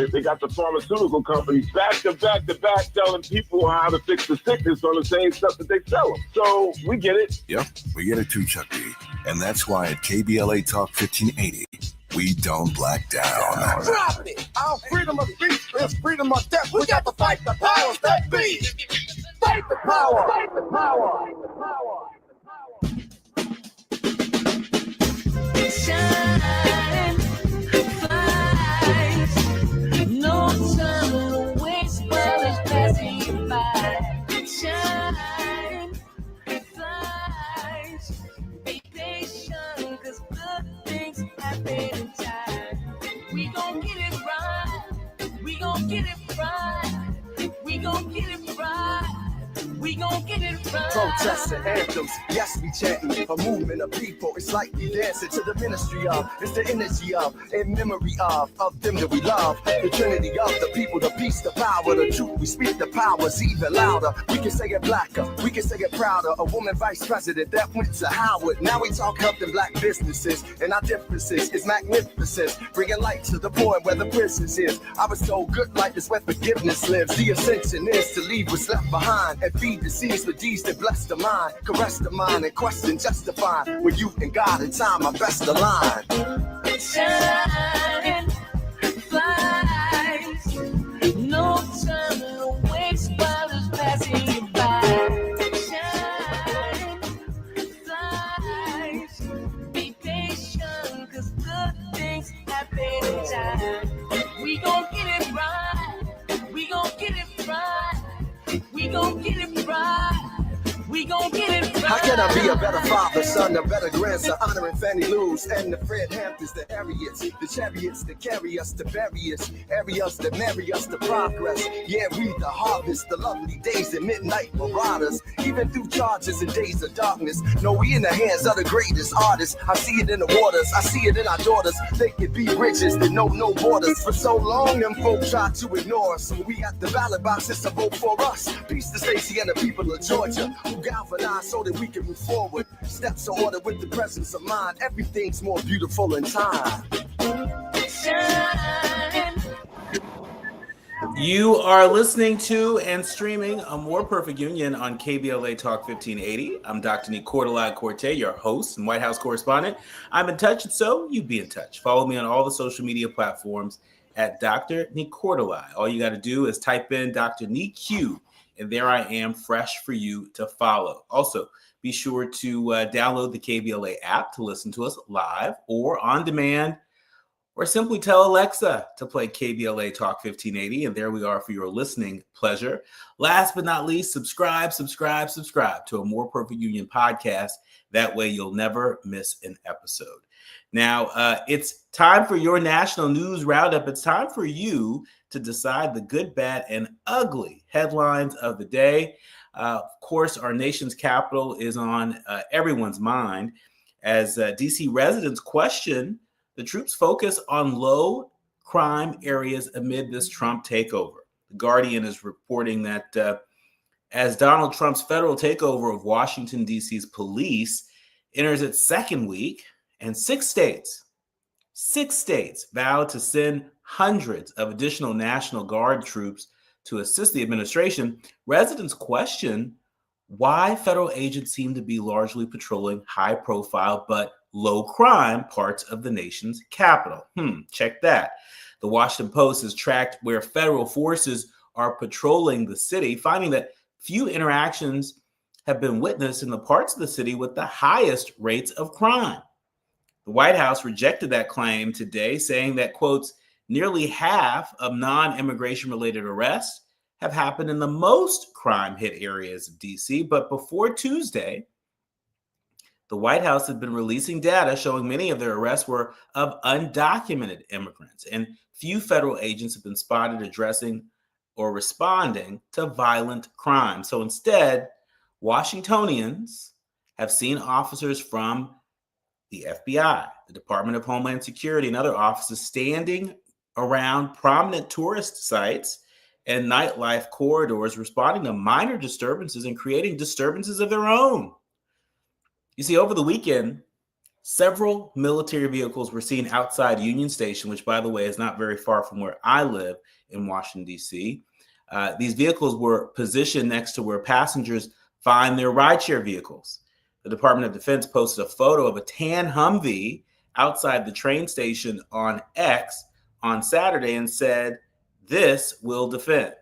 They got the pharmaceutical companies back to back telling people how to fix the sickness on the same stuff that they sell them. So we get it. Yep, we get it too, Chuck D. And that's why at KBLA Talk 1580, we don't black down. Drop it! Our freedom of speech is freedom of death. We got to fight the powers that be. Fight the power! Fight the power! Shine, flies, no time to waste while it's passing you by. Shine, flies, be patient, 'cause good things happen in time. We gon' get it right, we gon' get it right, we gon' get it right. We gon' get it right. Protests and anthems, yes, we chanting. A movement of people, it's like we dancing to the ministry of. It's the energy of, in memory of them that we love. The trinity of the people, the peace, the power, the truth. We speak the powers even louder. We can say it blacker, we can say it prouder. A woman vice president that went to Howard. Now we talk helping black businesses, and our differences is magnificent. Bringing light to the poor and where the prisons is. I was told good life is where forgiveness lives. The ascension is to leave what's left behind and feed the seeds for deeds that bless the mind, caress the mind, and question justify when you and God in time are best aligned. Shine, flies, no time to waste while it's passing you by. Shine, flies, be patient, 'cause good things happen in time. We gon' get it right, we gon' get it right. We gon' get it right. We gon' get it right. How can I be a better father, son, a better grandson, honoring Fannie Lou's and the Fred Hamptons, the Harriets, the chariots that carry us to various areas that marry us to progress. Yeah, we the harvest, the lovely days and midnight marauders, even through charges and days of darkness. No, we in the hands of the greatest artists. I see it in the waters, I see it in our daughters. They can be riches that know no borders. For so long, them folk tried to ignore us. So we at the ballot boxes to vote for us. Peace to Stacey and the people of Georgia, who galvanize so that we can move forward. Steps are ordered with the presence of mind. Everything's more beautiful in time. Shine. You are listening to and streaming A More Perfect Union on KBLA Talk 1580. I'm Dr. Nii-Quartelai Quartey, your host and White House correspondent. I'm in touch, and so you be in touch. Follow me on all the social media platforms at Dr. Nii-Quartelai. All you got to do is type in Dr. Nii-Q, and there I am, fresh for you to follow. Also, be sure to download the KBLA app to listen to us live or on demand, or simply tell Alexa to play KBLA Talk 1580, and there we are for your listening pleasure. Last but not least, subscribe to A More Perfect Union podcast. That way you'll never miss an episode. Now, it's time for your national news roundup. It's time for you to decide the good, bad, and ugly headlines of the day. Of course, our nation's capital is on everyone's mind as D.C. residents question the troops' focus on low crime areas amid this Trump takeover. The Guardian is reporting that as Donald Trump's federal takeover of Washington, D.C.'s police enters its second week, and six states vowed to send hundreds of additional National Guard troops to assist the administration, residents question why federal agents seem to be largely patrolling high-profile but low-crime parts of the nation's capital. Check that. The Washington Post has tracked where federal forces are patrolling the city, finding that few interactions have been witnessed in the parts of the city with the highest rates of crime. The White House rejected that claim today, saying that, quotes, nearly half of non-immigration related arrests have happened in the most crime-hit areas of D.C., but before Tuesday, the White House had been releasing data showing many of their arrests were of undocumented immigrants, and few federal agents have been spotted addressing or responding to violent crime. So instead, Washingtonians have seen officers from the FBI, the Department of Homeland Security, and other offices standing around prominent tourist sites and nightlife corridors, responding to minor disturbances and creating disturbances of their own. You see, over the weekend, Several military vehicles were seen outside Union Station, which, by the way, is not very far from where I live in Washington, D.C. These vehicles were positioned next to where passengers find their rideshare vehicles. The Department of Defense posted a photo of a tan Humvee outside the train station on X on Saturday and said, "This will defend."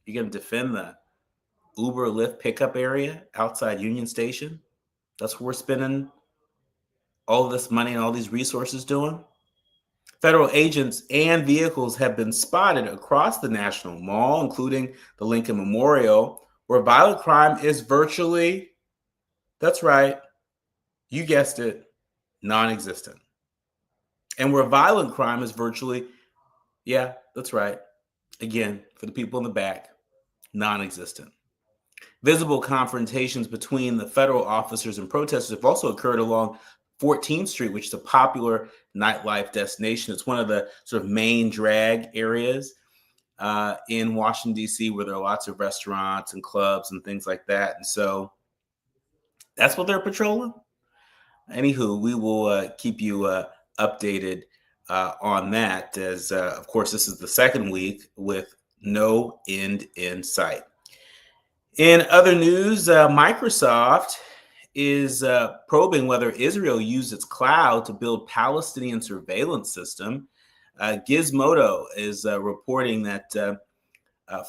You're going to defend the Uber Lyft pickup area outside Union Station? That's what we're spending all of this money and all these resources doing? Federal agents and vehicles have been spotted across the National Mall, including the Lincoln Memorial, where violent crime is virtually, that's right, you guessed it, non-existent. And where violent crime is virtually, yeah, that's right, again, for the people in the back, non-existent. Visible confrontations between the federal officers and protesters have also occurred along 14th Street, which is a popular nightlife destination. It's one of the sort of main drag areas in Washington, D.C., where there are lots of restaurants and clubs and things like that. And so that's what they're patrolling. Anywho, we will keep you updated on that, as, of course, this is the second week with no end in sight. In other news, Microsoft is probing whether Israel used its cloud to build Palestinian surveillance system. Gizmodo is reporting that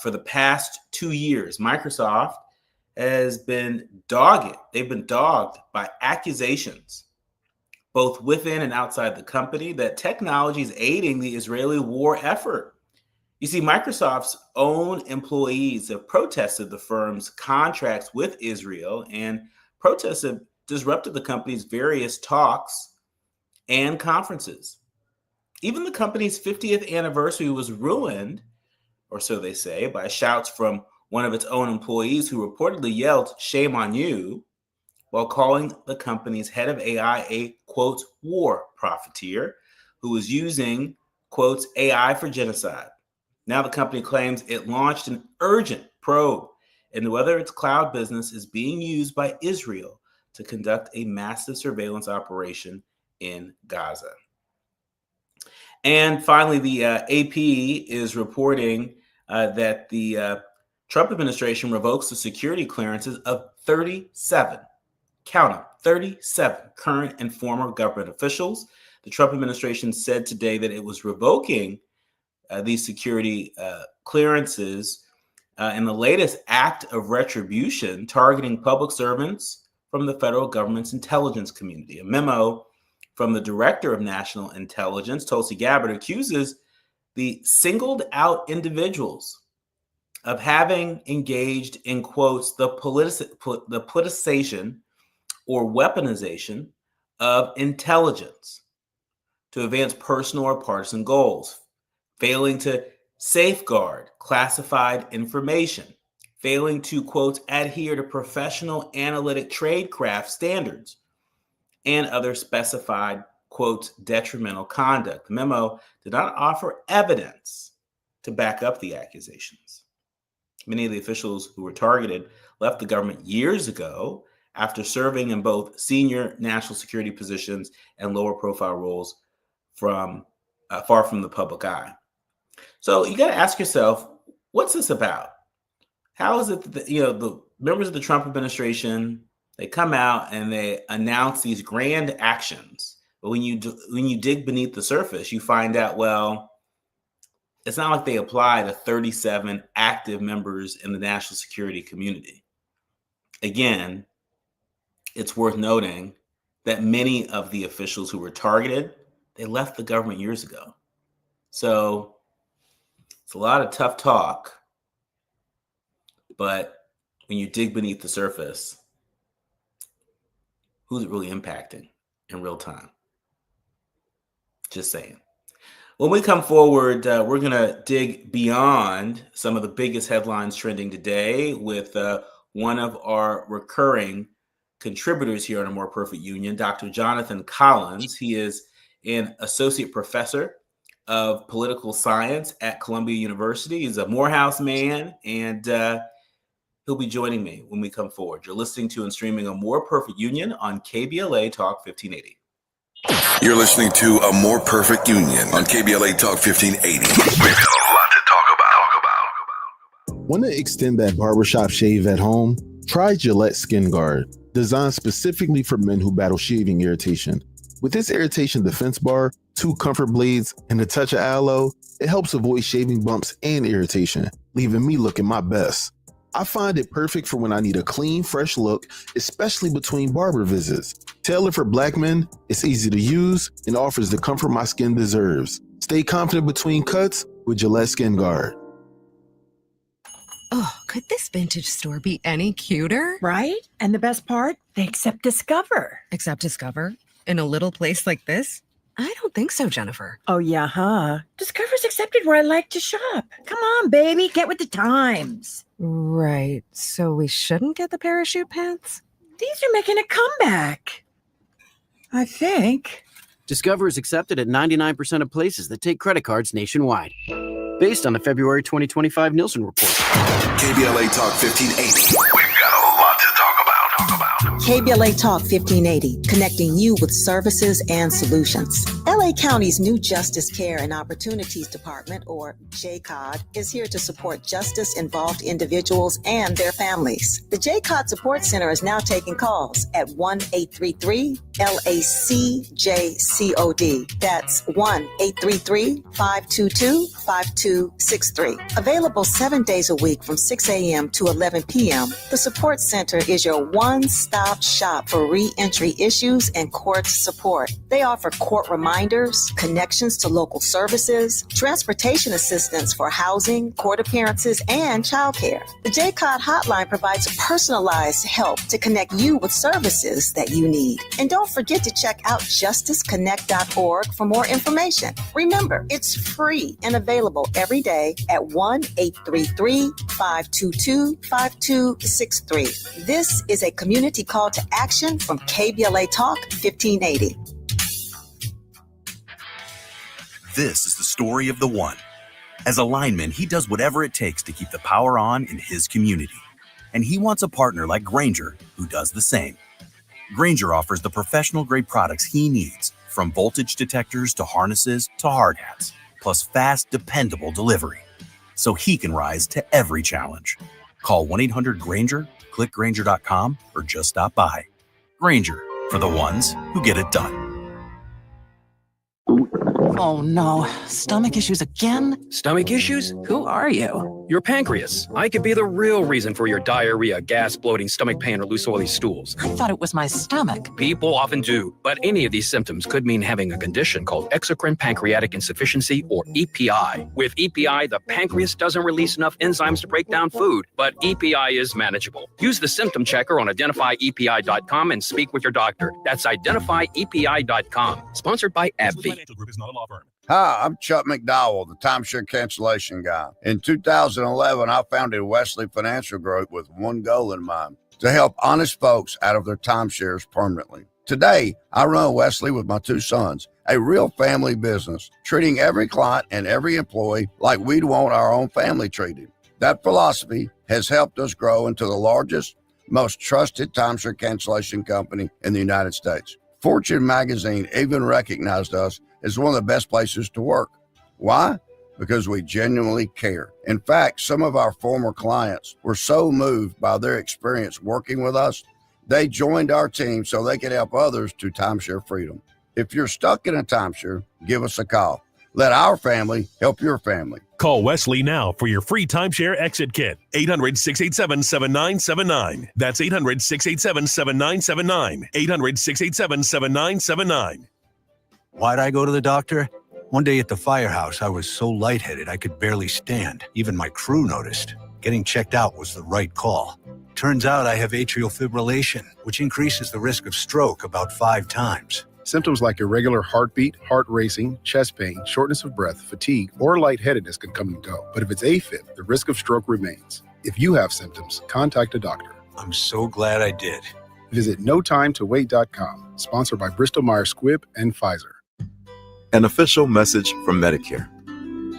for the past 2 years, Microsoft has been dogged. They've been dogged by accusations, both within and outside the company, that technology is aiding the Israeli war effort. You see, Microsoft's own employees have protested the firm's contracts with Israel, and protests have disrupted the company's various talks and conferences. Even the company's 50th anniversary was ruined, or so they say, by shouts from one of its own employees who reportedly yelled, "Shame on you," while calling the company's head of AI a, quote, war profiteer who was using, quote, AI for genocide. Now the company claims it launched an urgent probe into whether its cloud business is being used by Israel to conduct a massive surveillance operation in Gaza. And finally, the AP is reporting that the Trump administration revokes the security clearances of 37, count them, 37 current and former government officials. The Trump administration said today that it was revoking these security clearances in the latest act of retribution targeting public servants from the federal government's intelligence community. A memo from the director of national intelligence, Tulsi Gabbard, accuses the singled out individuals of having engaged in, quotes, the politicization or weaponization of intelligence to advance personal or partisan goals, failing to safeguard classified information, failing to, quote, adhere to professional analytic tradecraft standards, and other specified, quote, detrimental conduct. The memo did not offer evidence to back up the accusations. Many of the officials who were targeted left the government years ago after serving in both senior national security positions and lower profile roles from far from the public eye. So you got to ask yourself, what's this about? How is it that the members of the Trump administration, they come out and they announce these grand actions, but when you dig beneath the surface, you find out, well, it's not like they apply to 37 active members in the national security community. Again, it's worth noting that many of the officials who were targeted, they left the government years ago. So it's a lot of tough talk, but when you dig beneath the surface, who's it really impacting in real time? Just saying. When we come forward, we're going to dig beyond some of the biggest headlines trending today with one of our recurring contributors here on A More Perfect Union, Dr. Jonathan Collins. He is an associate professor of political science at Columbia University. He's a Morehouse man, and He'll be joining me when we come forward. You're listening to and streaming A More Perfect Union on KBLA Talk 1580. You're listening to A More Perfect Union on KBLA Talk 1580. We've got a lot to talk about. Want to extend that barbershop shave at home? Try Gillette Skin Guard, designed specifically for men who battle shaving irritation. With this irritation defense bar, 2 comfort blades, and a touch of aloe, it helps avoid shaving bumps and irritation, leaving me looking my best. I find it perfect for when I need a clean, fresh look, especially between barber visits. Tailored for Black men, it's easy to use and offers the comfort my skin deserves. Stay confident between cuts with Gillette Skin Guard. Oh, could this vintage store be any cuter? Right? And the best part, they accept Discover. Accept Discover? In a little place like this? I don't think so, Jennifer. Oh, yeah, huh? Discover's accepted where I like to shop. Come on, baby, get with the times. Right. So we shouldn't get the parachute pants? These are making a comeback. I think. Discover is accepted at 99% of places that take credit cards nationwide. Based on the February 2025 Nielsen report. KBLA Talk 1580. We've got a lot to talk about. KBLA Talk 1580, connecting you with services and solutions. LA County's new Justice Care and Opportunities Department, or JCOD, is here to support justice-involved individuals and their families. The JCOD Support Center is now taking calls at 1-833-LAC-JCOD. That's 1-833-522-5263. Available 7 days a week from 6 a.m. to 11 p.m., the Support Center is your one-stop shop for re-entry issues and court support. They offer court reminders, connections to local services, transportation assistance for housing, court appearances, and childcare. The JCOD hotline provides personalized help to connect you with services that you need. And don't forget to check out justiceconnect.org for more information. Remember, it's free and available every day at 1-833-522-5263. This is a community call to action from KBLA Talk 1580. This is the story of the one. As a lineman, he does whatever it takes to keep the power on in his community. And he wants a partner like Grainger who does the same. Grainger offers the professional-grade products he needs, from voltage detectors to harnesses to hard hats, plus fast, dependable delivery, so he can rise to every challenge. Call 1-800-GRAINGER, click Grainger.com, or just stop by. Grainger, for the ones who get it done. Oh no, stomach issues again? Stomach issues? Who are you? Your pancreas. I could be the real reason for your diarrhea, gas, bloating, stomach pain, or loose oily stools. I thought it was my stomach. People often do, but any of these symptoms could mean having a condition called exocrine pancreatic insufficiency, or EPI. With EPI, the pancreas doesn't release enough enzymes to break down food, but EPI is manageable. Use the symptom checker on identifyepi.com and speak with your doctor. That's identifyepi.com. Sponsored by AbbVie. Hi, I'm Chuck McDowell, the timeshare cancellation guy. In 2011, I founded Wesley Financial Group with one goal in mind: to help honest folks out of their timeshares permanently. Today, I run Wesley with my 2 sons, a real family business, treating every client and every employee like we'd want our own family treated. That philosophy has helped us grow into the largest, most trusted timeshare cancellation company in the United States. Fortune magazine even recognized us as one of the best places to work. Why? Because we genuinely care. In fact, some of our former clients were so moved by their experience working with us, they joined our team so they could help others to timeshare freedom. If you're stuck in a timeshare, give us a call. Let our family help your family. Call Wesley now for your free timeshare exit kit. 800-687-7979. That's 800-687-7979. 800-687-7979. Why'd I go to the doctor? One day at the firehouse, I was so lightheaded I could barely stand. Even my crew noticed. Getting checked out was the right call. Turns out I have atrial fibrillation, which increases the risk of stroke about 5 times. Symptoms like irregular heartbeat, heart racing, chest pain, shortness of breath, fatigue, or lightheadedness can come and go. But if it's AFib, the risk of stroke remains. If you have symptoms, contact a doctor. I'm so glad I did. Visit NoTimeToWait.com, sponsored by Bristol-Myers Squibb and Pfizer. An official message from Medicare.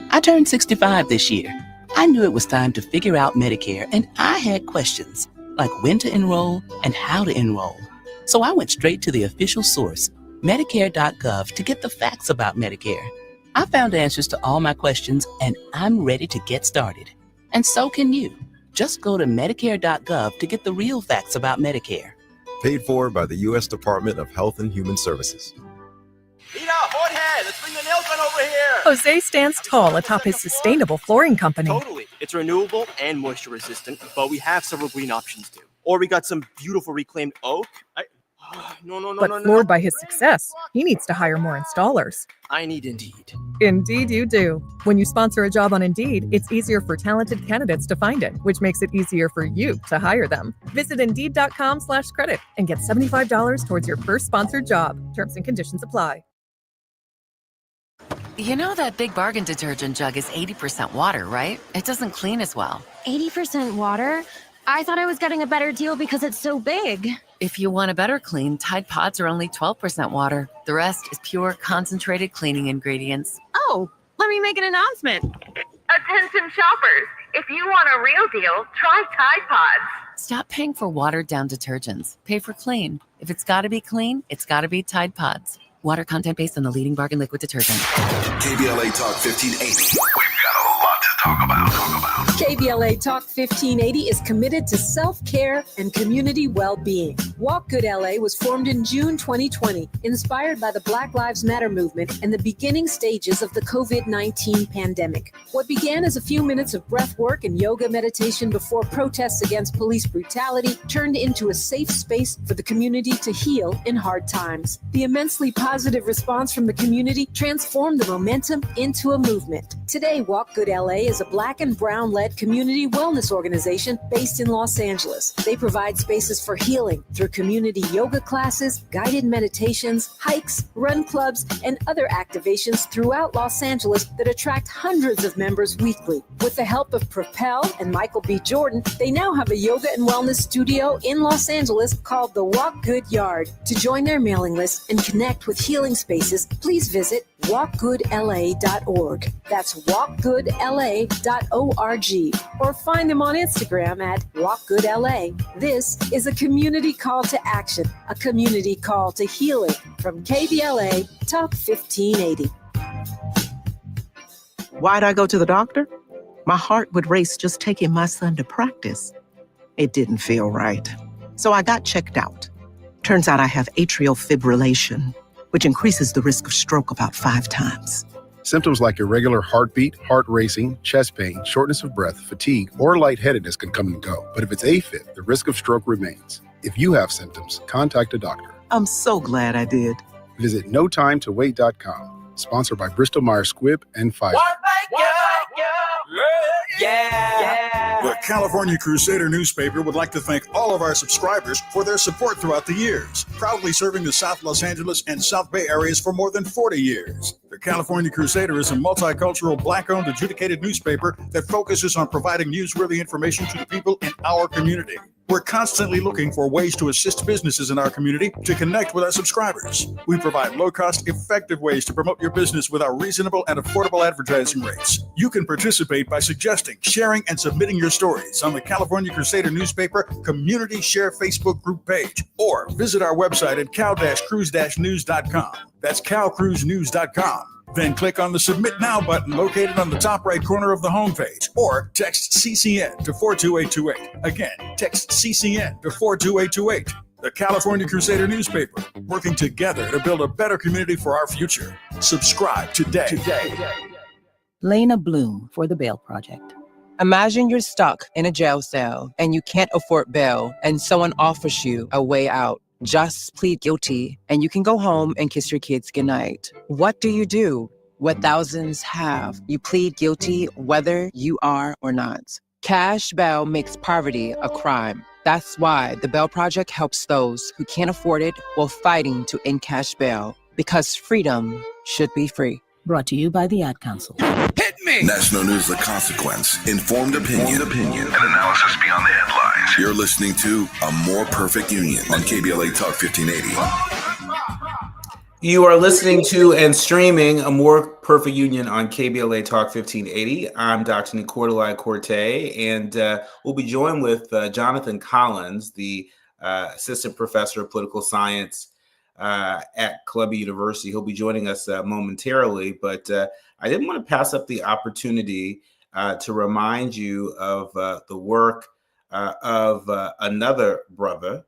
I turned 65 this year. I knew it was time to figure out Medicare, and I had questions, like when to enroll and how to enroll. So I went straight to the official source, Medicare.gov, to get the facts about Medicare. I found answers to all my questions, and I'm ready to get started. And so can you. Just go to Medicare.gov to get the real facts about Medicare. Paid for by the U.S. Department of Health and Human Services. Let's bring the nail gun over here. Jose stands tall atop his sustainable flooring company. Totally. It's renewable and moisture resistant, but we have several green options too. Or we got some beautiful reclaimed oak. But floored by his success, he needs to hire more installers. I need Indeed. Indeed you do. When you sponsor a job on Indeed, it's easier for talented candidates to find it, which makes it easier for you to hire them. Visit Indeed.com/credit and get $75 towards your first sponsored job. Terms and conditions apply. You know that Big Bargain detergent jug is 80% water, right? It doesn't clean as well. 80% water? I thought I was getting a better deal because it's so big. If you want a better clean, Tide Pods are only 12% water. The rest is pure, concentrated cleaning ingredients. Oh, let me make an announcement. Attention shoppers, if you want a real deal, try Tide Pods. Stop paying for watered-down detergents. Pay for clean. If it's got to be clean, it's got to be Tide Pods. Water content based on the leading bargain liquid detergent. KBLA Talk 1580. We've got a lot to talk about. KBLA Talk 1580 is committed to self-care and community well-being. Walk Good LA was formed in June 2020, inspired by the Black Lives Matter movement and the beginning stages of the COVID-19 pandemic. What began as a few minutes of breath work and yoga meditation before protests against police brutality turned into a safe space for the community to heal in hard times. The immensely positive response from the community transformed the momentum into a movement. Today, Walk Good LA is a Black and Brown-led community wellness organization based in Los Angeles. They provide spaces for healing through community yoga classes, guided meditations, hikes, run clubs, and other activations throughout Los Angeles that attract hundreds of members weekly. With the help of Propel and Michael B. Jordan, they now have a yoga and wellness studio in Los Angeles called the Walk Good Yard. To join their mailing list and connect with healing spaces, please visit walkgoodla.org. That's walkgoodla.org. Or find them on Instagram at walkgoodla. This is a community call to action, a community call to healing from KBLA Talk 1580. Why'd I go to the doctor? My heart would race just taking my son to practice. It didn't feel right. So I got checked out. Turns out I have atrial fibrillation, which increases the risk of stroke about 5 times. Symptoms like irregular heartbeat, heart racing, chest pain, shortness of breath, fatigue, or lightheadedness can come and go. But if it's AFib, the risk of stroke remains. If you have symptoms, contact a doctor. I'm so glad I did. Visit notimetowait.com. Sponsored by Bristol Myers Squibb and Pfizer. The California Crusader newspaper would like to thank all of our subscribers for their support throughout the years, proudly serving the South Los Angeles and South Bay areas for more than 40 years. The California Crusader is a multicultural, Black-owned, adjudicated newspaper that focuses on providing newsworthy information to the people in our community. We're constantly looking for ways to assist businesses in our community to connect with our subscribers. We provide low-cost, effective ways to promote your business with our reasonable and affordable advertising rates. You can participate by suggesting, sharing, and submitting your stories on the California Crusader newspaper Community Share Facebook group page, or visit our website at cal-cruise-news.com. That's calcruisenews.com. Then click on the Submit Now button located on the top right corner of the homepage, or text CCN to 42828. Again, text CCN to 42828. The California Crusader newspaper, working together to build a better community for our future. Subscribe today. Lena Bloom for the Bail Project. Imagine you're stuck in a jail cell and you can't afford bail, and someone offers you a way out. Just plead guilty and you can go home and kiss your kids goodnight. What do? What thousands have. You plead guilty whether you are or not. Cash bail makes poverty a crime. That's why the Bail Project helps those who can't afford it while fighting to end cash bail. Because freedom should be free. Brought to you by the Ad Council. Hit me! National News The Consequence. Informed opinion. And analysis beyond the headlines. You're listening to A More Perfect Union on KBLA Talk 1580. You are listening to and streaming A More Perfect Union on KBLA Talk 1580. I'm Dr. Nii-Quartelai Quartey, and we'll be joined with Jonathan Collins, the Assistant Professor of Political Science at Columbia University. He'll be joining us momentarily, but I didn't want to pass up the opportunity to remind you of the work of another brother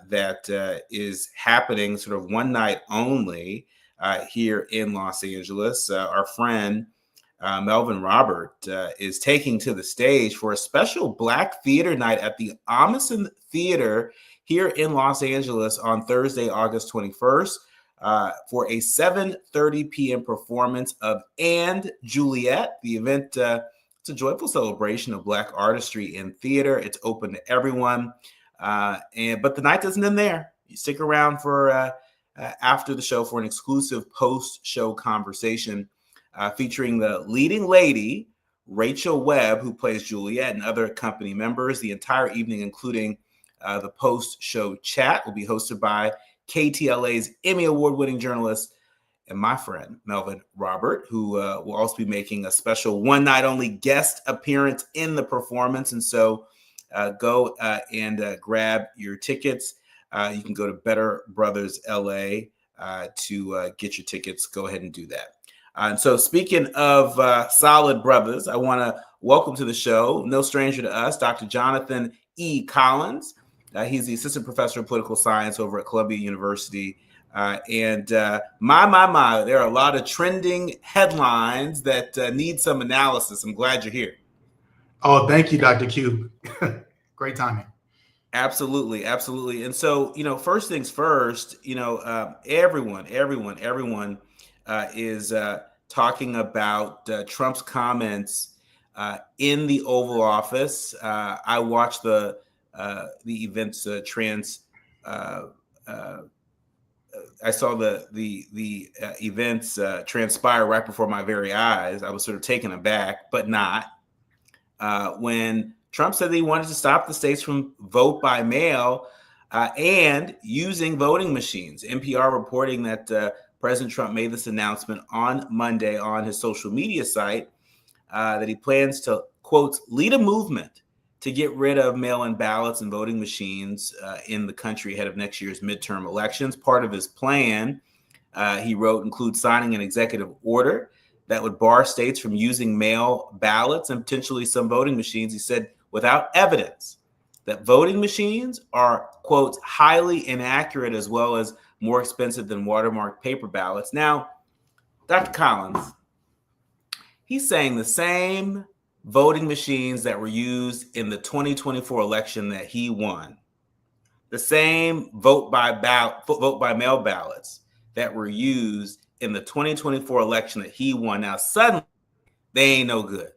that is happening sort of one night only here in Los Angeles. Our friend Melvin Robert is taking to the stage for a special Black theater night at the Amundsen Theater here in Los Angeles on Thursday, August 21st for a 7:30 p.m. performance of And Juliet. The event, it's a joyful celebration of Black artistry in theater. It's open to everyone. But the night doesn't end there. You stick around for after the show for an exclusive post-show conversation featuring the leading lady, Rachel Webb, who plays Juliet, and other company members. The entire evening, including the post-show chat, will be hosted by KTLA's Emmy Award-winning journalist and my friend, Melvin Robert, who will also be making a special one-night-only guest appearance in the performance. And so go and grab your tickets. You can go to Better Brothers LA to get your tickets. Go ahead and do that. And so speaking of solid brothers, I want to welcome to the show, no stranger to us, Dr. Jonathan E. Collins. He's the Assistant Professor of Political Science over at Columbia University. And my, there are a lot of trending headlines that need some analysis. I'm glad you're here. Oh, thank you, Dr. Q. Great timing. Absolutely. And so, first things first, everyone is talking about Trump's comments in the Oval Office. I watched the events I saw the events transpire right before my very eyes. I was sort of taken aback, but not. When Trump said that he wanted to stop the states from vote by mail and using voting machines. NPR reporting that President Trump made this announcement on Monday on his social media site that he plans to, quote, lead a movement to get rid of mail-in ballots and voting machines in the country ahead of next year's midterm elections. Part of his plan, he wrote, includes signing an executive order that would bar states from using mail ballots and potentially some voting machines. He said, without evidence that voting machines are, quote, highly inaccurate as well as more expensive than watermarked paper ballots. Now, Dr. Collins, he's saying the same voting machines that were used in the 2024 election that he won, the same vote by mail ballots that were used in the 2024 election that he won. Now, suddenly, they ain't no good.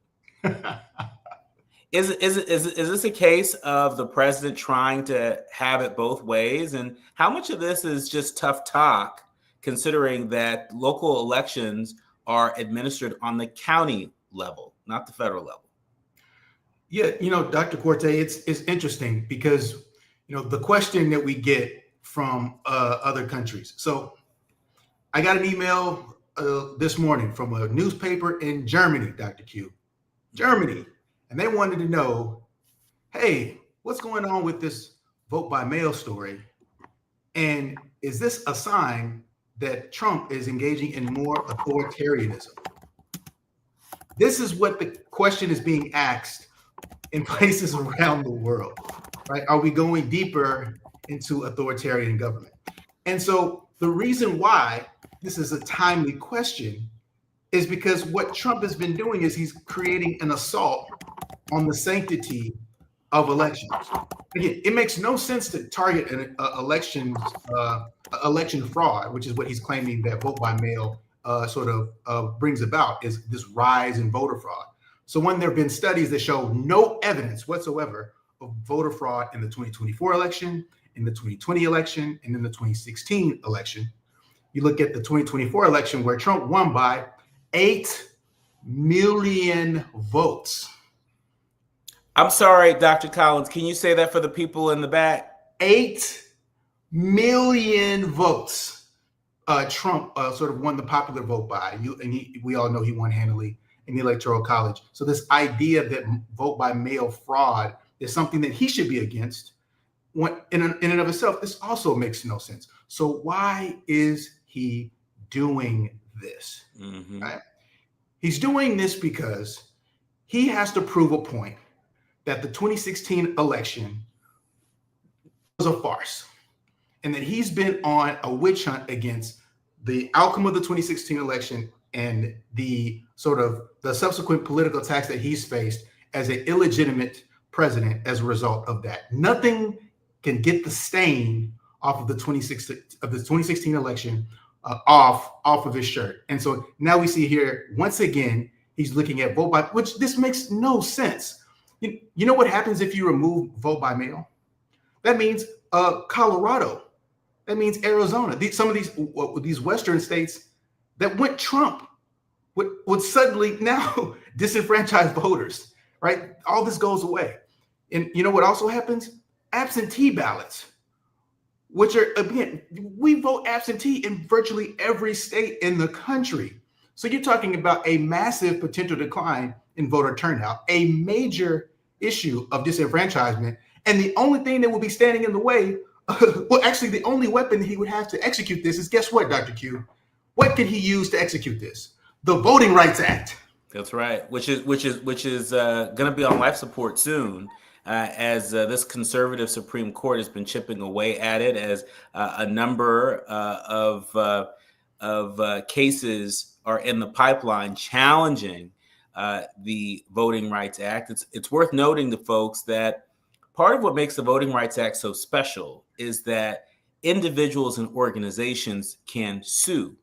Is this a case of the president trying to have it both ways? And how much of this is just tough talk, considering that local elections are administered on the county level, not the federal level? Yeah, Dr. Quartey, it's interesting because, the question that we get from other countries. So I got an email this morning from a newspaper in Germany, Dr. Q, Germany. And they wanted to know, hey, what's going on with this vote by mail story? And is this a sign that Trump is engaging in more authoritarianism? This is what the question is being asked in places around the world, right? Are we going deeper into authoritarian government? And so the reason why this is a timely question is because what Trump has been doing is he's creating an assault on the sanctity of elections. Again, it makes no sense to target an election fraud, which is what he's claiming that vote by mail brings about, is this rise in voter fraud. So when there have been studies that show no evidence whatsoever of voter fraud in the 2024 election, in the 2020 election, and in the 2016 election, you look at the 2024 election where Trump won by 8 million votes. I'm sorry, Dr. Collins. Can you say that for the people in the back? 8 million votes. Trump sort of won the popular vote by. We all know he won handily in the Electoral College. So this idea that vote by mail fraud is something that he should be against, in and of itself, this also makes no sense. So why is he doing this? Mm-hmm. Right? He's doing this because he has to prove a point that the 2016 election was a farce, and that he's been on a witch hunt against the outcome of the 2016 election and the sort of the subsequent political attacks that he's faced as an illegitimate president as a result of that. Nothing can get the stain off of the 2016 election off of his shirt. And so now we see here, once again, he's looking at vote by, which this makes no sense. You know what happens if you remove vote by mail? That means Colorado. That means Arizona. Some of these Western states that went Trump would suddenly now disenfranchise voters, right? All this goes away. And you know what also happens? Absentee ballots, which are, again, we vote absentee in virtually every state in the country. So you're talking about a massive potential decline in voter turnout, a major issue of disenfranchisement. And the only thing that will be standing in the way, well, actually, the only weapon he would have to execute this is, guess what, Dr. Q? What can he use to execute this? The Voting Rights Act. That's right, which is going to be on life support soon, as this conservative Supreme Court has been chipping away at it, as a number of cases are in the pipeline challenging the Voting Rights Act. It's worth noting to folks that part of what makes the Voting Rights Act so special is that individuals and organizations can sue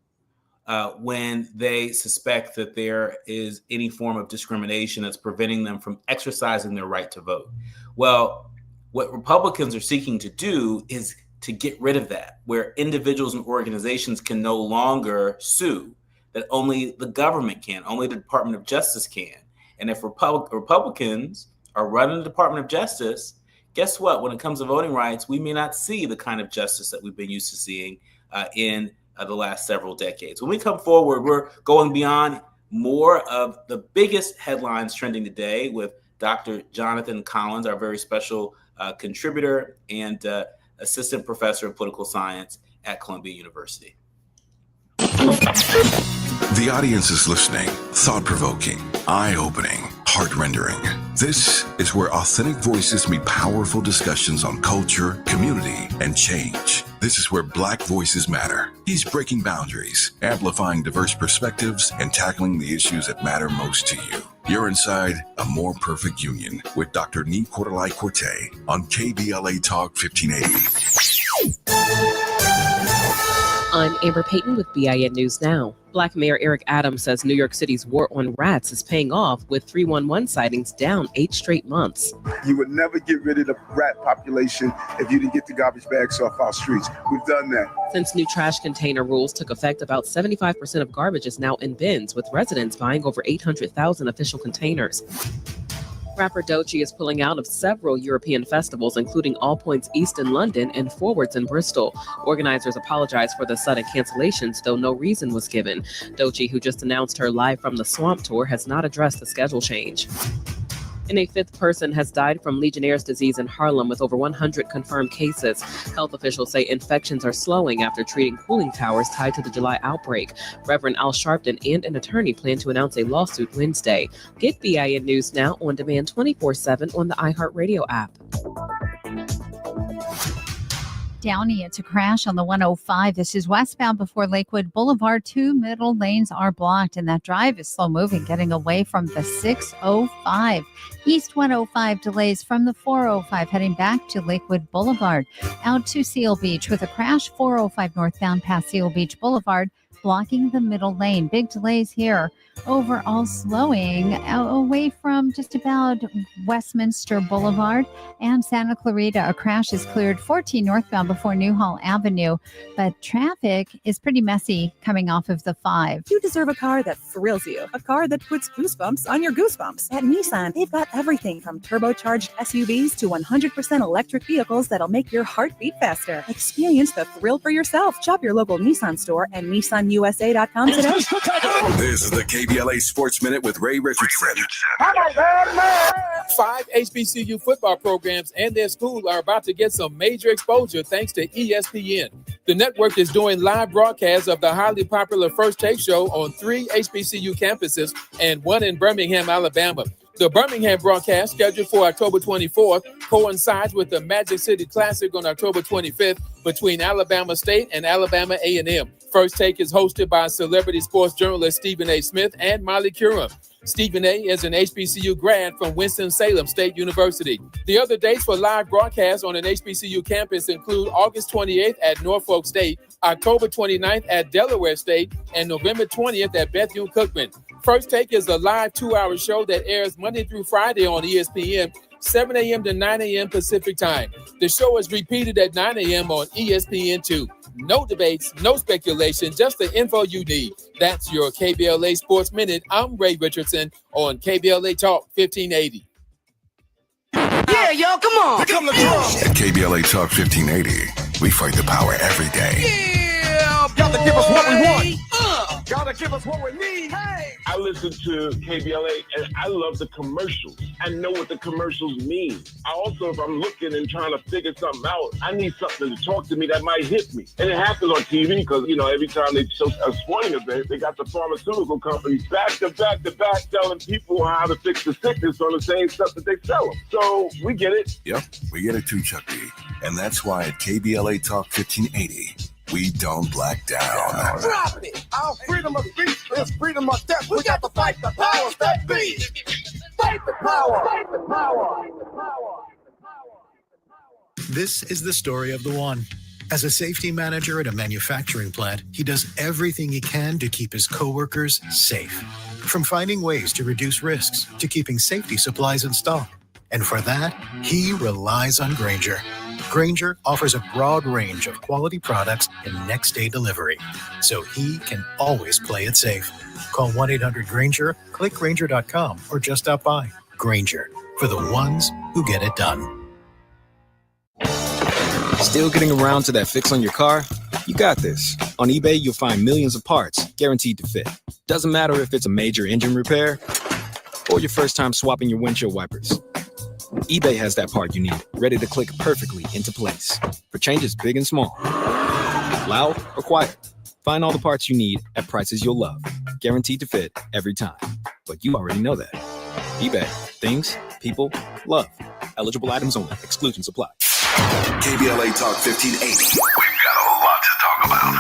when they suspect that there is any form of discrimination that's preventing them from exercising their right to vote. Well, what Republicans are seeking to do is to get rid of that, where individuals and organizations can no longer sue, that only the government can, only the Department of Justice can. And if Republicans are running the Department of Justice, guess what? When it comes to voting rights, we may not see the kind of justice that we've been used to seeing in the last several decades. When we come forward, we're going beyond more of the biggest headlines trending today with Dr. Jonathan Collins, our very special contributor and assistant professor of political science at Columbia University. The audience is listening, thought-provoking, eye-opening, heart-rendering. This is where authentic voices meet powerful discussions on culture, community, and change. This is where Black voices matter. He's breaking boundaries, amplifying diverse perspectives, and tackling the issues that matter most to you. You're inside A More Perfect Union with Dr. Nii-Quartelai Quartey on KBLA Talk 1580. I'm Amber Payton with BIN News Now. Black Mayor Eric Adams says New York City's war on rats is paying off, with 311 sightings down 8 straight months. You would never get rid of the rat population if you didn't get the garbage bags off our streets. We've done that. Since new trash container rules took effect, about 75% of garbage is now in bins, with residents buying over 800,000 official containers. Rapper Doechii is pulling out of several European festivals, including All Points East in London and Forwards in Bristol. Organizers apologized for the sudden cancellations, though no reason was given. Doechii, who just announced her Live from the Swamp tour, has not addressed the schedule change. And a 5th person has died from Legionnaire's disease in Harlem, with over 100 confirmed cases. Health officials say infections are slowing after treating cooling towers tied to the July outbreak. Reverend Al Sharpton and an attorney plan to announce a lawsuit Wednesday. Get BIN News Now on demand 24/7 on the iHeartRadio app. Downey, it's a crash on the 105. This is westbound before Lakewood Boulevard. 2 middle lanes are blocked, and that drive is slow moving, getting away from the 605. East 105 delays from the 405 heading back to Lakewood Boulevard. Out to Seal Beach with a crash, 405 northbound past Seal Beach Boulevard, blocking the middle lane. Big delays here Overall slowing away from just about Westminster Boulevard and Santa Clarita. A crash is cleared 14 northbound before Newhall Avenue, but traffic is pretty messy coming off of the 5. You deserve a car that thrills you, a car that puts goosebumps on your goosebumps. At Nissan, they've got everything from turbocharged SUVs to 100% electric vehicles that'll make your heart beat faster. Experience the thrill for yourself. Shop your local Nissan store and nissanusa.com today. This is the KBLA Sports Minute with Ray Richardson. 5 HBCU football programs and their school are about to get some major exposure thanks to ESPN. The network is doing live broadcasts of the highly popular First Take show on 3 HBCU campuses and 1 in Birmingham, Alabama. The Birmingham broadcast, scheduled for October 24th, coincides with the Magic City Classic on October 25th between Alabama State and Alabama A&M. First Take is hosted by celebrity sports journalist Stephen A. Smith and Molly Curran. Stephen A. is an HBCU grad from Winston-Salem State University. The other dates for live broadcasts on an HBCU campus include August 28th at Norfolk State, October 29th at Delaware State, and November 20th at Bethune-Cookman. First Take is a live 2-hour show that airs Monday through Friday on ESPN, 7 a.m. to 9 a.m. Pacific time. The show is repeated at 9 a.m. on ESPN2. No debates, no speculation, just the info you need. That's your KBLA Sports Minute. I'm Ray Richardson on KBLA Talk 1580. Yeah, y'all, come on. Here come the drums. At KBLA Talk 1580, we fight the power every day. Yeah, gotta give us what we want. Gotta give us what we need. Hey. I listen to KBLA and I love the commercials. I know what the commercials mean. I also, if I'm looking and trying to figure something out, I need something to talk to me that might hit me. And it happens on TV because, you know, every time they show a sporting event, they got the pharmaceutical companies back to back telling people how to fix the sickness on the same stuff that they sell them. So we get it. Yep, we get it too, Chuck D. And that's why at KBLA Talk 1580, we don't black down. Drop it. Our freedom of speech is freedom of death. We got to fight the powers that be. Fight the power. Fight the power. This is the story of the one. As a safety manager at a manufacturing plant, he does everything he can to keep his coworkers safe. From finding ways to reduce risks to keeping safety supplies in stock. And for that, he relies on Grainger. Grainger offers a broad range of quality products and next-day delivery, so he can always play it safe. Call 1-800-GRAINGER, click Grainger.com, or just stop by. Grainger, for the ones who get it done. Still getting around to that fix on your car? You got this. On eBay, you'll find millions of parts guaranteed to fit. Doesn't matter if it's a major engine repair or your first time swapping your windshield wipers. eBay has that part you need, ready to click perfectly into place for changes big and small. Loud or quiet, find all the parts you need at prices you'll love, guaranteed to fit every time. But you already know that. eBay, things, people, love. Eligible items only. Exclusions apply. KBLA Talk 1580. We've got a lot to talk about.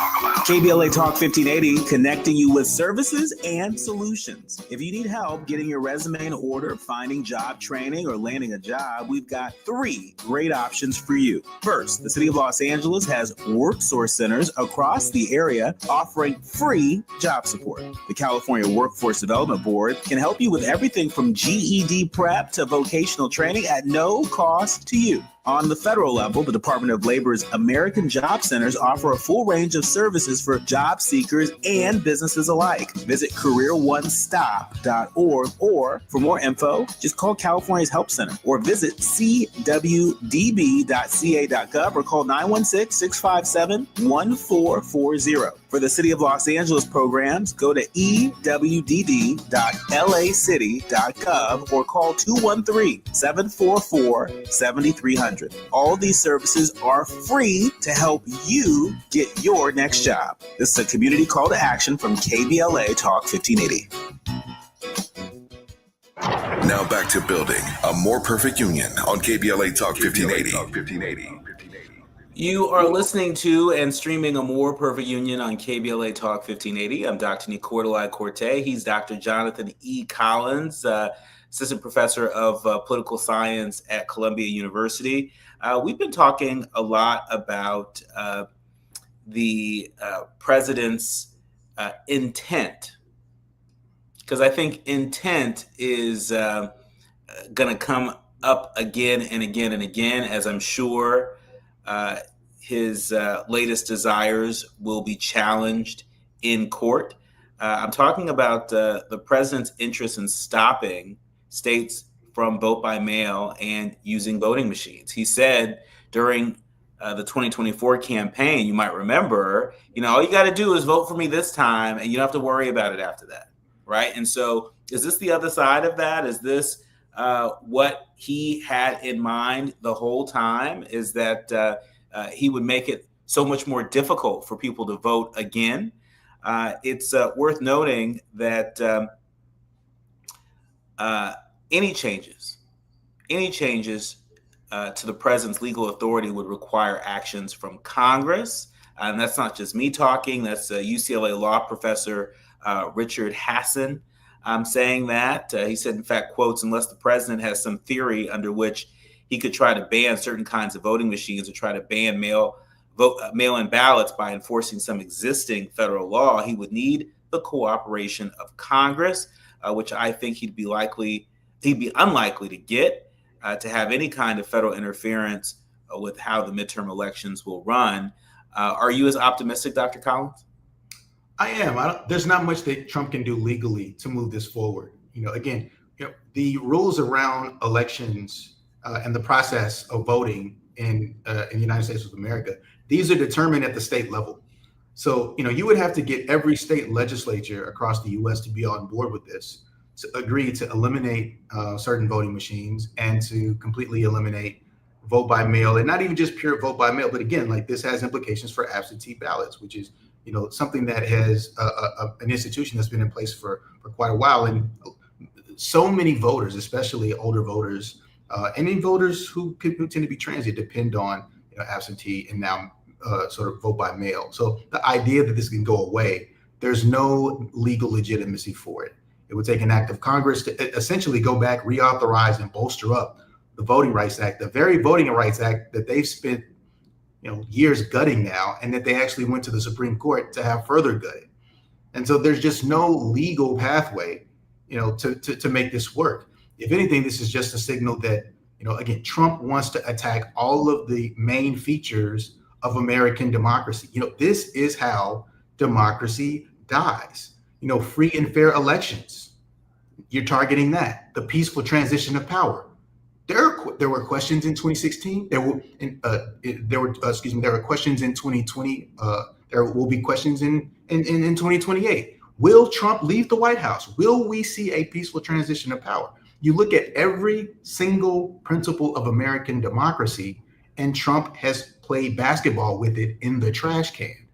KBLA Talk 1580, connecting you with services and solutions. If you need help getting your resume in order, finding job training, or landing a job, we've got 3 great options for you. First, the City of Los Angeles has WorkSource centers across the area offering free job support. The California Workforce Development Board can help you with everything from GED prep to vocational training at no cost to you. On the federal level, the Department of Labor's American Job Centers offer a full range of services for job seekers and businesses alike. Visit careeronestop.org, or for more info, just call California's Help Center or visit cwdb.ca.gov or call 916-657-1440. For the City of Los Angeles programs, go to ewd.lacity.gov or call 213-744-7300. All these services are free to help you get your next job. This is a community call to action from KBLA Talk 1580. Now back to building a more perfect union on KBLA Talk 1580. You are listening to and streaming A More Perfect Union on KBLA Talk 1580. I'm Dr. Nii-Quartelai Quartey. He's Dr. Jonathan E. Collins, Assistant Professor of Political Science at Columbia University. We've been talking a lot about the president's intent because I think intent is going to come up again and again and again, as I'm sure his latest desires will be challenged in court. I'm talking about the president's interest in stopping states from vote by mail and using voting machines. He said during the 2024 campaign, you might remember, all you got to do is vote for me this time and you don't have to worry about it after that. Right. And so is this the other side of that? Is this what he had in mind the whole time? Is that he would make it so much more difficult for people to vote again? It's worth noting that any changes to the president's legal authority would require actions from Congress. And that's not just me talking. That's UCLA law professor Richard Hassan saying that. He said, in fact, quotes, unless the president has some theory under which he could try to ban certain kinds of voting machines or try to ban mail-in ballots by enforcing some existing federal law, he would need the cooperation of Congress, which I think he'd be unlikely to get to have any kind of federal interference with how the midterm elections will run. Are you as optimistic, Dr. Collins? I am. There's not much that Trump can do legally to move this forward. Again, the rules around elections and the process of voting in the United States of America, these are determined at the state level. So, you would have to get every state legislature across the U.S. to be on board with this, to agree to eliminate certain voting machines and to completely eliminate vote by mail, and not even just pure vote by mail, but again, like this has implications for absentee ballots, which is something that has an institution that's been in place for quite a while. And so many voters, especially older voters, and then voters who tend to be transient, depend on absentee and now sort of vote by mail. So the idea that this can go away, there's no legal legitimacy for it. It would take an act of Congress to essentially go back, reauthorize, and bolster up the Voting Rights Act, the very Voting Rights Act that they've spent years gutting now, and that they actually went to the Supreme Court to have further gutted. And so there's just no legal pathway, to make this work. If anything, this is just a signal that, again, Trump wants to attack all of the main features of American democracy. This is how democracy dies. Free and fair elections. You're targeting that. The peaceful transition of power. There were questions in 2016. There were questions in 2020. There will be questions in 2028. Will Trump leave the White House? Will we see a peaceful transition of power? You look at every single principle of American democracy, and Trump has played basketball with it in the trash can.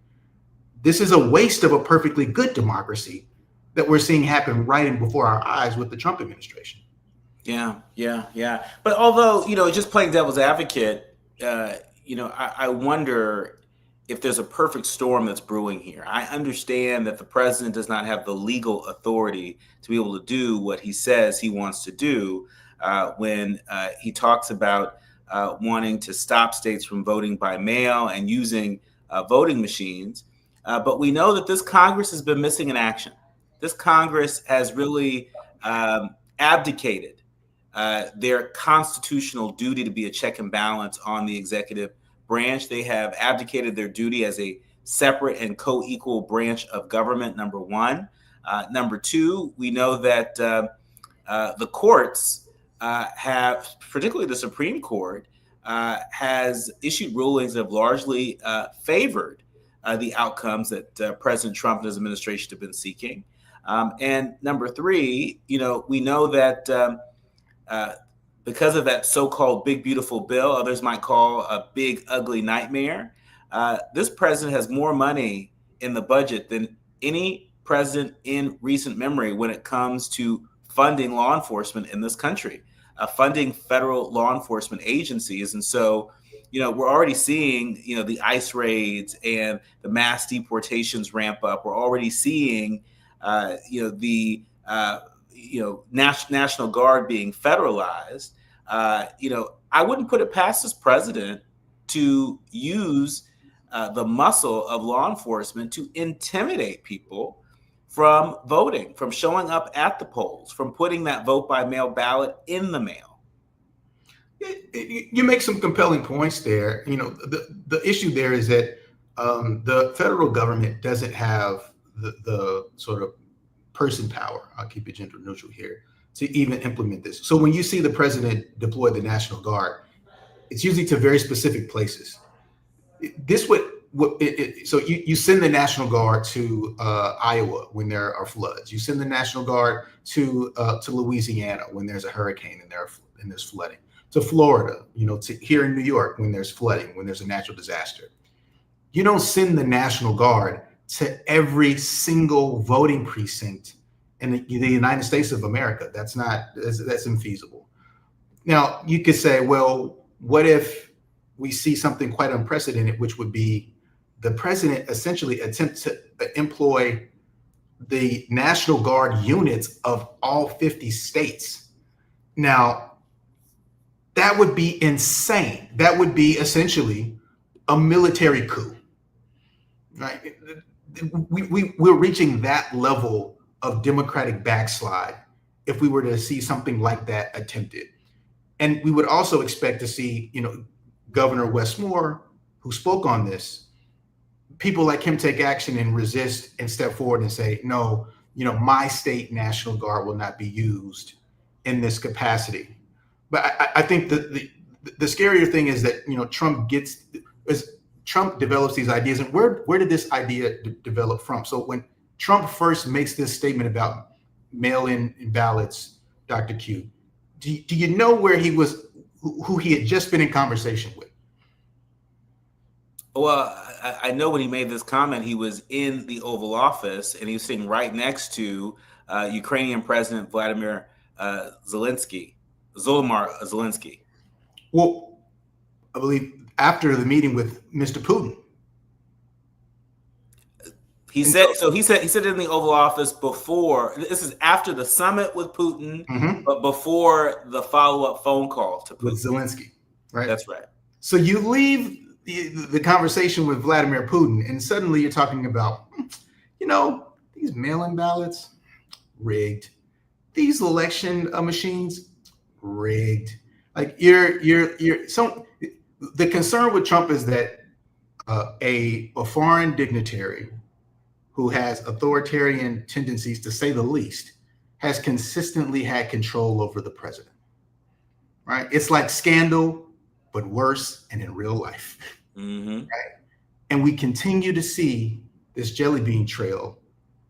This is a waste of a perfectly good democracy that we're seeing happen right in before our eyes with the Trump administration. Yeah. But although, just playing devil's advocate, I wonder if there's a perfect storm that's brewing here. I understand that the president does not have the legal authority to be able to do what he says he wants to do when he talks about wanting to stop states from voting by mail and using voting machines. But we know that this Congress has been missing in action. This Congress has really abdicated their constitutional duty to be a check and balance on the executive branch. They have abdicated their duty as a separate and co-equal branch of government, number one. Number two, we know that the courts have, particularly the Supreme Court, has issued rulings that have largely favored the outcomes that President Trump and his administration have been seeking. And number three, we know that because of that so-called big, beautiful bill, others might call a big, ugly nightmare, this president has more money in the budget than any president in recent memory when it comes to funding law enforcement in this country, funding federal law enforcement agencies. And so, we're already seeing, the ICE raids and the mass deportations ramp up. We're already seeing, the National Guard being federalized. I wouldn't put it past this president to use the muscle of law enforcement to intimidate people from voting, from showing up at the polls, from putting that vote by mail ballot in the mail. You make some compelling points there. The issue there is that the federal government doesn't have the sort of person power, I'll keep it gender neutral here, to even implement this. So when you see the president deploy the National Guard, it's usually to very specific places. So you send the National Guard to Iowa when there are floods. You send the National Guard to Louisiana when there's a hurricane and there's flooding. To Florida, to here in New York when there's flooding, when there's a natural disaster. You don't send the National Guard to every single voting precinct in the United States of America. That's infeasible. Now, you could say, well, what if we see something quite unprecedented, which would be the president essentially attempt to employ the National Guard units of all 50 states. Now, that would be insane. That would be essentially a military coup, right? We're reaching that level of democratic backslide if we were to see something like that attempted. And we would also expect to see, Governor Wes Moore, who spoke on this, people like him take action and resist and step forward and say, no, my state National Guard will not be used in this capacity. But I think the scarier thing is that, Trump develops these ideas, and where did this idea develop from? So when Trump first makes this statement about mail-in ballots, Dr. Q, do you know where he was, who he had just been in conversation with? Well, I know when he made this comment, he was in the Oval Office and he was sitting right next to Ukrainian President Volodymyr Zelensky. Well, I believe after the meeting with Mr. Putin. He said in the Oval Office before, this is after the summit with Putin, but before the follow-up phone call to Putin. With Zelensky, right? That's right. So you leave the conversation with Vladimir Putin, and suddenly you're talking about, these mail-in ballots, rigged. These election machines, rigged. Like so the concern with Trump is that a foreign dignitary who has authoritarian tendencies, to say the least, has consistently had control over the president, right? It's like Scandal, but worse and in real life, right? And we continue to see this jelly bean trail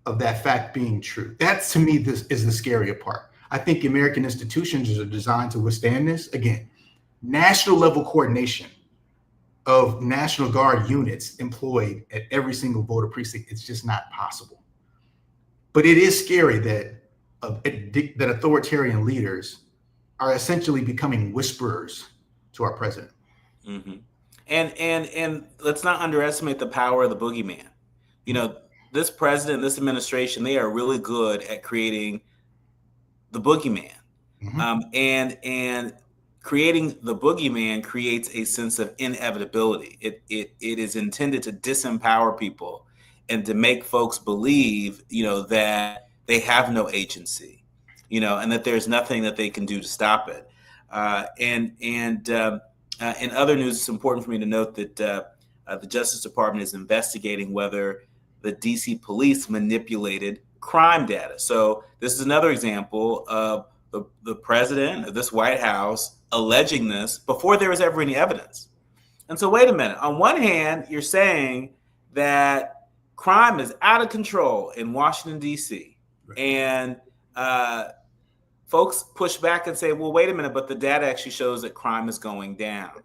of that fact being true. That, to me, this is the scarier part. I think American institutions are designed to withstand this. Again, national level coordination of National Guard units employed at every single voter precinct, it's just not possible. But it is scary that authoritarian leaders are essentially becoming whisperers to our president. And let's not underestimate the power of the boogeyman. This president, this administration, they are really good at creating the boogeyman. And creating the boogeyman creates a sense of inevitability. It is intended to disempower people and to make folks believe, that they have no agency, and that there's nothing that they can do to stop it. In other news, it's important for me to note that the Justice Department is investigating whether the DC police manipulated crime data. So this is another example of the president of this White House alleging this before there was ever any evidence. And so wait a minute. On one hand, you're saying that crime is out of control in Washington, D.C. And folks push back and say, well, wait a minute, but the data actually shows that crime is going down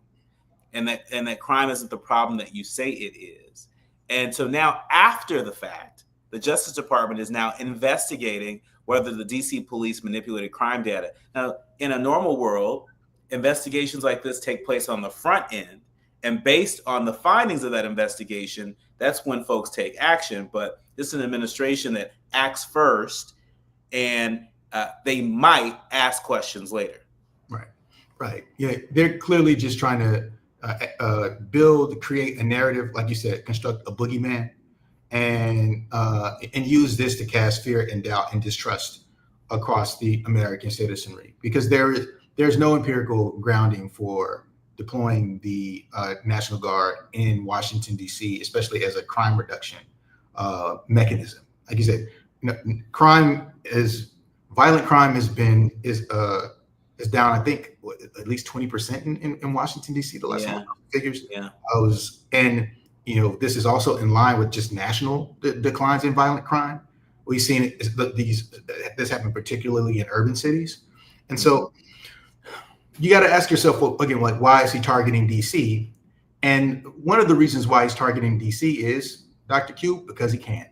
and that crime isn't the problem that you say it is. And so now after the fact, the Justice Department is now investigating whether the DC police manipulated crime data. Now, in a normal world, investigations like this take place on the front end. And based on the findings of that investigation, that's when folks take action. But this is an administration that acts first, and they might ask questions later. Right. Yeah, they're clearly just trying to create a narrative, like you said, construct a boogeyman. and use this to cast fear and doubt and distrust across the American citizenry, because there's no empirical grounding for deploying the National Guard in Washington, D.C., especially as a crime reduction mechanism. Like you said, violent crime is down, I think, at least 20% in Washington, D.C. The last figures. Yeah. This is also in line with just national declines in violent crime. We've seen this happen particularly in urban cities, and so you got to ask yourself, well, again, like, why is he targeting DC? And one of the reasons why he's targeting DC is, Dr. Q, because he can.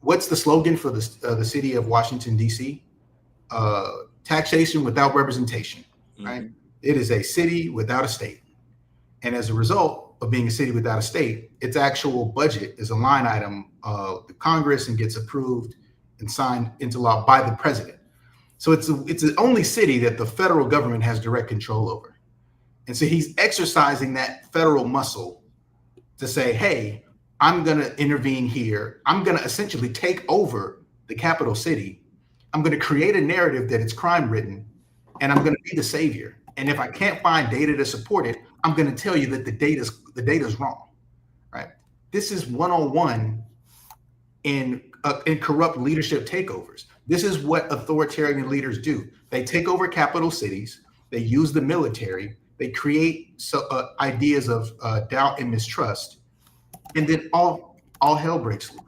What's the slogan for the city of Washington, DC? Taxation without representation, right? It is a city without a state. And as a result of being a city without a state, its actual budget is a line item of the Congress and gets approved and signed into law by the president. So it's the only city that the federal government has direct control over. And so he's exercising that federal muscle to say, hey, I'm going to intervene here. I'm going to essentially take over the capital city. I'm going to create a narrative that it's crime ridden, and I'm going to be the savior. And if I can't find data to support it, I'm going to tell you that the data's wrong, right? This is 101 in corrupt leadership takeovers. This is what authoritarian leaders do. They take over capital cities. They use the military. They create ideas of doubt and mistrust, and then all hell breaks loose.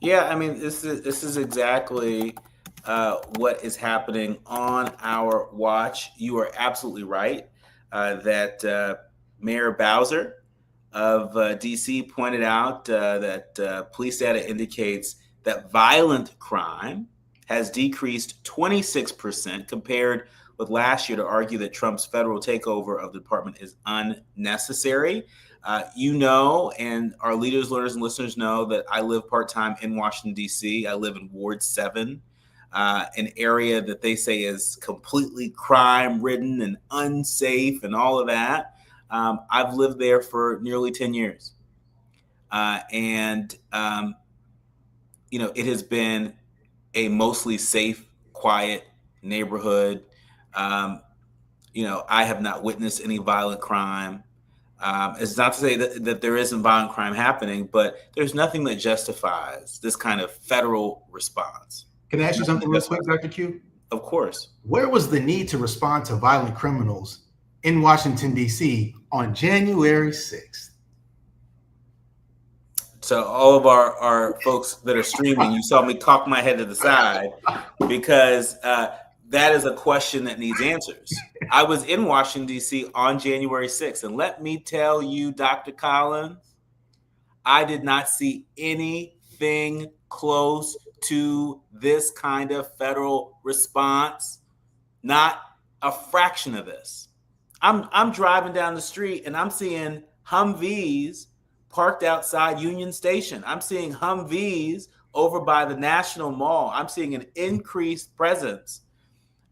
Yeah, I mean, this is exactly what is happening on our watch. You are absolutely right that Mayor Bowser of DC pointed out that police data indicates that violent crime has decreased 26% compared with last year, to argue that Trump's federal takeover of the department is unnecessary. And our leaders, learners, and listeners know that I live part-time in Washington, D.C. I live in Ward 7, an area that they say is completely crime-ridden and unsafe and all of that. I've lived there for nearly 10 years. It has been a mostly safe, quiet neighborhood. I have not witnessed any violent crime. It's not to say that there isn't violent crime happening, but there's nothing that justifies this kind of federal response. Can I ask you something real quick, Dr. Q? Of course. Where was the need to respond to violent criminals in Washington, D.C. on January 6th? So all of our folks that are streaming, you saw me cock my head to the side because that is a question that needs answers. I was in Washington, D.C. on January 6th. And let me tell you, Dr. Collins, I did not see anything close to this kind of federal response, not a fraction of this. I'm driving down the street and I'm seeing Humvees parked outside Union Station. I'm seeing Humvees over by the National Mall. I'm seeing an increased presence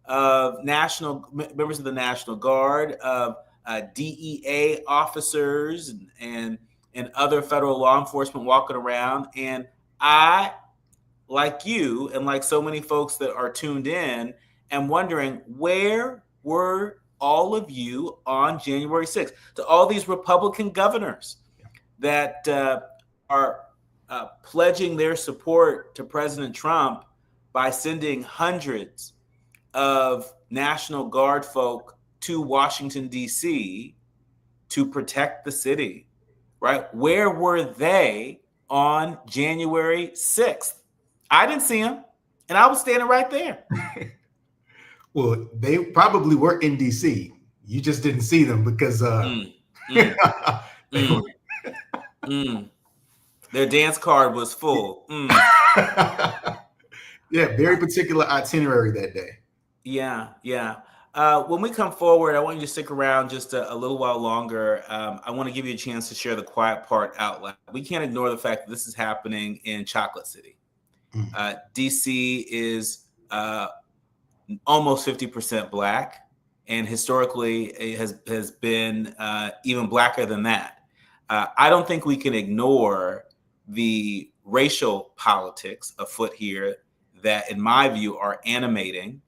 of members of the National Guard, of DEA officers and other federal law enforcement walking around. And I, like you and like so many folks that are tuned in, am wondering, where were all of you on January 6th? To all these Republican governors that are pledging their support to President Trump by sending hundreds of National Guard folk to Washington, D.C. to protect the city, right? Where were they on January 6th? I didn't see them, and I was standing right there. Well, they probably were in D.C. You just didn't see them because their dance card was full. Yeah, very particular itinerary that day. Yeah. When we come forward, I want you to stick around just a little while longer. I want to give you a chance to share the quiet part out loud. We can't ignore the fact that this is happening in Chocolate City. DC is almost 50% Black, and historically it has been even Blacker than that. I don't think we can ignore the racial politics afoot here that, in my view, are animating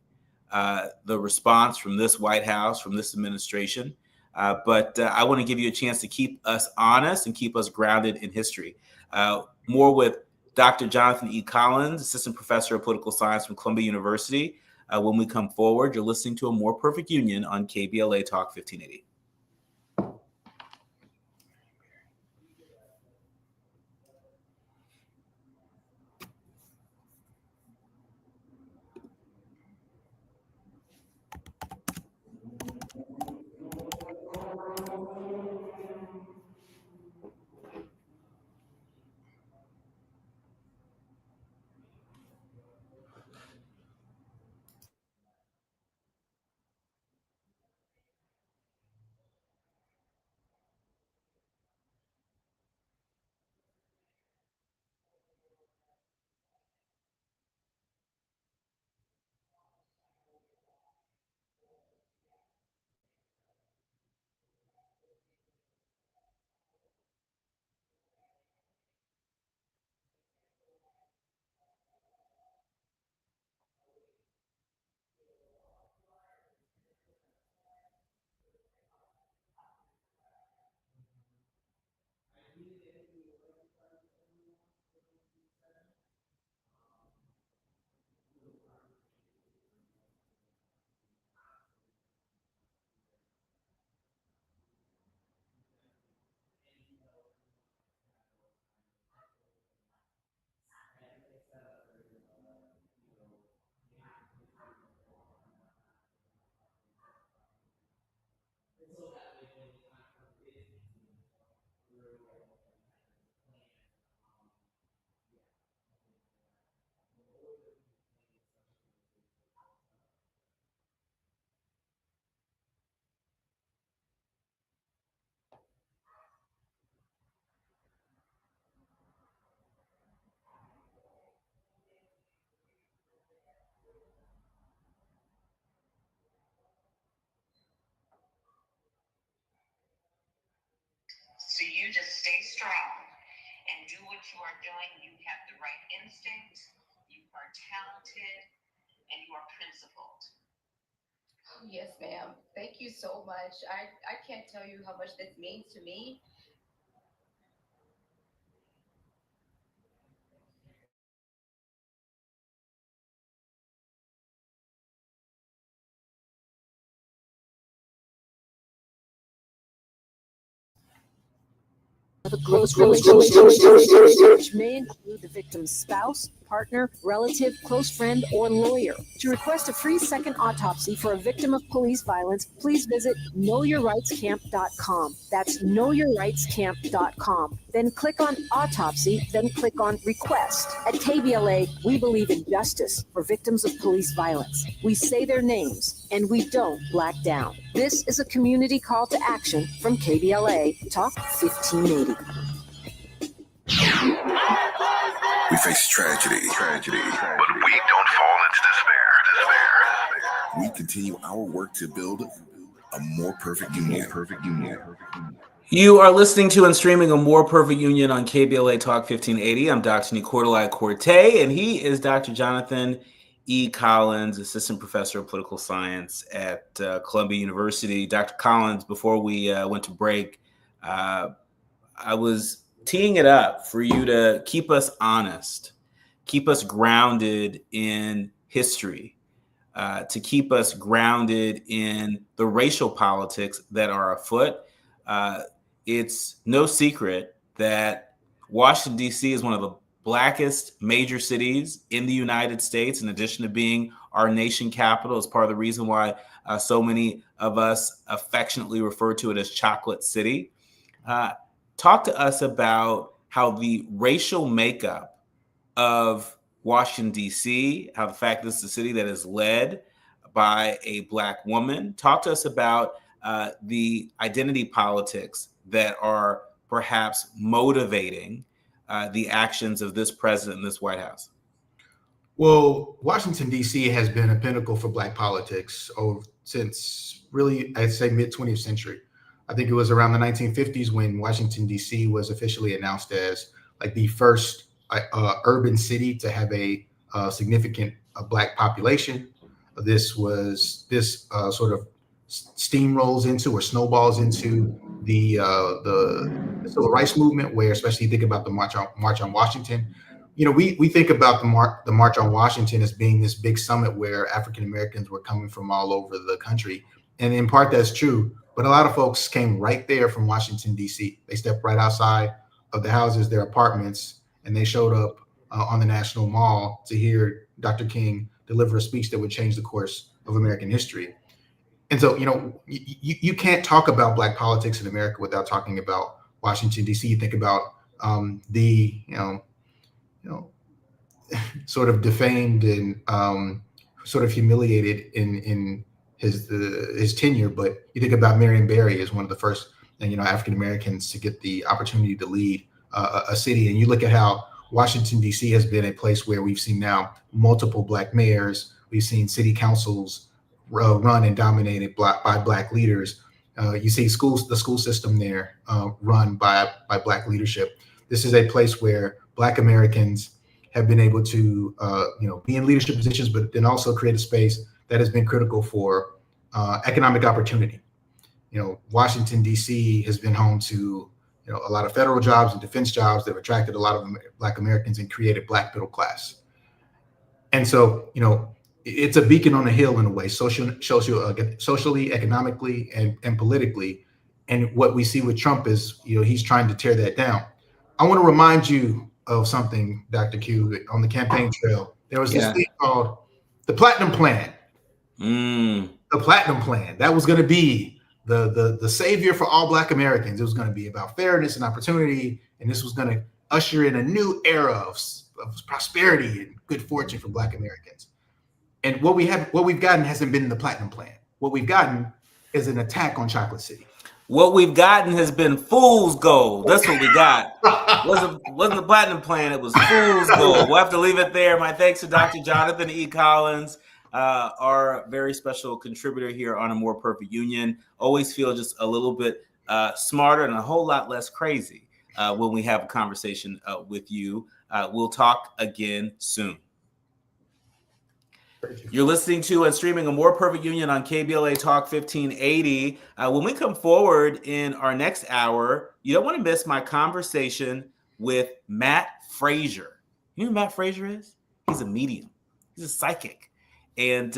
the response from this White House, from this administration. But I want to give you a chance to keep us honest and keep us grounded in history. More with Dr. Jonathan E. Collins, Assistant Professor of Political Science from Columbia University. When we come forward, you're listening to A More Perfect Union on KBLA Talk 1580. So you just stay strong and do what you are doing. You have the right instinct, you are talented, and you are principled. Yes, ma'am. Thank you so much. I can't tell you how much this means to me. Of a close relationship, which may include the victim's spouse, partner, relative, close friend, or lawyer. To request a free second autopsy for a victim of police violence, please visit knowyourrightscamp.com. That's knowyourrightscamp.com. Then click on autopsy, then click on request. At KBLA, we believe in justice for victims of police violence. We say their names, and we don't black down. This is a community call to action from KBLA Talk 1580. We face tragedy, but we don't fall into despair. We continue our work to build a more perfect union. You are listening to and streaming A More Perfect Union on KBLA Talk 1580. I'm Dr. Nii-Quartelai Quartey, and he is Dr. Jonathan E. Collins, Assistant Professor of Political Science at Columbia University. Dr. Collins, before we went to break, I was teeing it up for you to keep us honest, keep us grounded in history, to keep us grounded in the racial politics that are afoot. It's no secret that Washington, D.C. is one of the blackest major cities in the United States, in addition to being our nation capital. It's part of the reason why so many of us affectionately refer to it as Chocolate City. Talk to us about how the racial makeup of Washington, D.C., how the fact this is a city that is led by a Black woman. Talk to us about the identity politics that are perhaps motivating the actions of this president and this White House. Well, Washington, D.C. has been a pinnacle for Black politics since really, I'd say, mid-20th century. I think it was around the 1950s when Washington, D.C. was officially announced as like the first urban city to have a significant Black population. This sort of steamrolls into or snowballs into the civil rights movement, where especially you think about the March on Washington. We think about the March on Washington as being this big summit where African Americans were coming from all over the country, and in part that's true. But a lot of folks came right there from Washington, D.C. They stepped right outside of the houses, their apartments, and they showed up on the National Mall to hear Dr. King deliver a speech that would change the course of American history. And so, you can't talk about Black politics in America without talking about Washington, D.C. You think about the sort of defamed and sort of humiliated in his tenure, but you think about Marion Barry as one of the first African Americans to get the opportunity to lead a city, and you look at how Washington, D.C. has been a place where we've seen now multiple Black mayors, we've seen city councils run and dominated by Black leaders. You see the school system there run by Black leadership. This is a place where Black Americans have been able to be in leadership positions, but then also create a space that has been critical for economic opportunity. Washington, D.C. has been home to a lot of federal jobs and defense jobs that have attracted a lot of Black Americans and created Black middle class. And so, it's a beacon on a hill in a way, socially, economically, and politically. And what we see with Trump is, he's trying to tear that down. I want to remind you of something, Dr. Q, on the campaign trail. There was this thing called the Platinum Plan. The Platinum Plan. That was going to be the savior for all Black Americans. It was going to be about fairness and opportunity, and this was going to usher in a new era of prosperity and good fortune for Black Americans. And what we've gotten hasn't been the Platinum Plan. What we've gotten is an attack on Chocolate City. What we've gotten has been fool's gold. That's what we got. wasn't the Platinum Plan. It was fool's gold. We'll have to leave it there. My thanks to Dr. Jonathan E. Collins, our very special contributor here on A More Perfect Union. Always feel just a little bit smarter and a whole lot less crazy when we have a conversation with you. We'll talk again soon. You're listening to and streaming A More Perfect Union on KBLA Talk 1580. When we come forward in our next hour, you don't want to miss my conversation with Matt Frazier. You know who Matt Frazier is? He's a medium. He's a psychic. And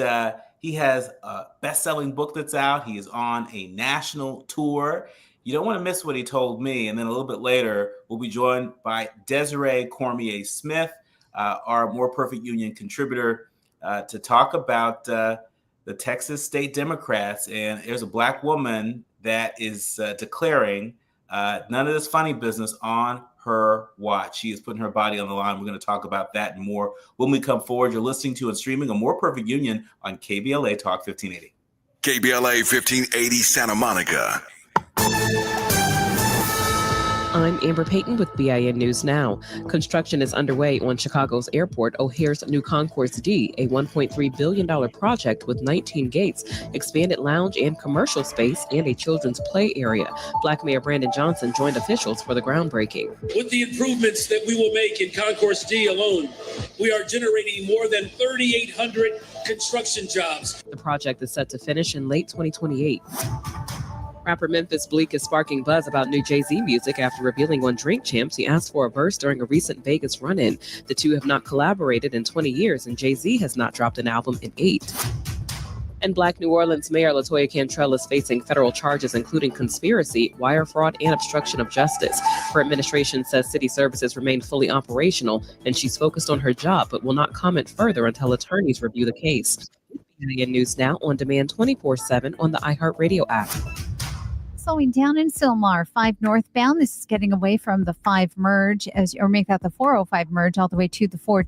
he has a best-selling book that's out. He is on a national tour. You don't want to miss what he told me. And then a little bit later, we'll be joined by Desiree Cormier-Smith, our More Perfect Union contributor, to talk about the Texas State Democrats. And there's a Black woman that is declaring none of this funny business on her watch. She is putting her body on the line. We're going to talk about that and more when we come forward. You're listening to and streaming A More Perfect Union on KBLA Talk 1580. KBLA 1580 Santa Monica. I'm Amber Payton with BIN News Now. Construction is underway on Chicago's airport O'Hare's new Concourse D, a $1.3 billion project with 19 gates, expanded lounge and commercial space, and a children's play area. Black Mayor Brandon Johnson joined officials for the groundbreaking. With the improvements that we will make in Concourse D alone, we are generating more than 3,800 construction jobs. The project is set to finish in late 2028. Rapper Memphis Bleek is sparking buzz about new Jay-Z music after revealing on Drink Champs he asked for a verse during a recent Vegas run-in. The two have not collaborated in 20 years, and Jay-Z has not dropped an album in 8. And Black New Orleans Mayor LaToya Cantrell is facing federal charges including conspiracy, wire fraud, and obstruction of justice. Her administration says city services remain fully operational, and she's focused on her job, but will not comment further until attorneys review the case. BIN News Now on demand 24/7 on the iHeartRadio app. Slowing down in Sylmar, 5 northbound. This is getting away from the 5 merge, or make that the 405 merge all the way to the 14.